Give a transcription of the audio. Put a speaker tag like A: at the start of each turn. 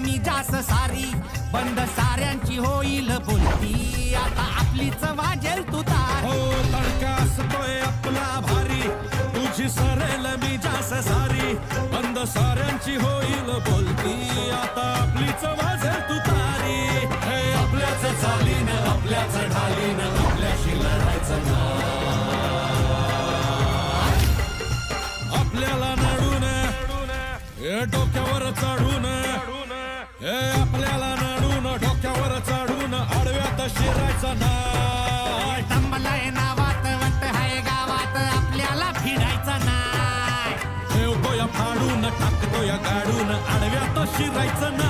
A: मी जास सारी बंद साऱ्यांची होईल बोलती आता आपलीच वाजेल तुतारी
B: हो तडका असतोय आपला भारी तुझी सरेल मी जास सारी बंद साऱ्यांची होईल बोलती आता आपलीच वाजेल तुतारी हे आपल्याच चालीनं आपल्याच ढालीनं आपल्याशी लढायचं ना आपल्याला नडून हे डोक्यावर चढून हे आपल्याला नडून डोक्यावर चढून आडव्यात शिरायचं नाही
A: टंबलाय नावात वाट हाय गावात आपल्याला भिडायचं नाही
B: ठेवतोय फाडून टाकतोय गाडून आडव्यात शिरायचं नाही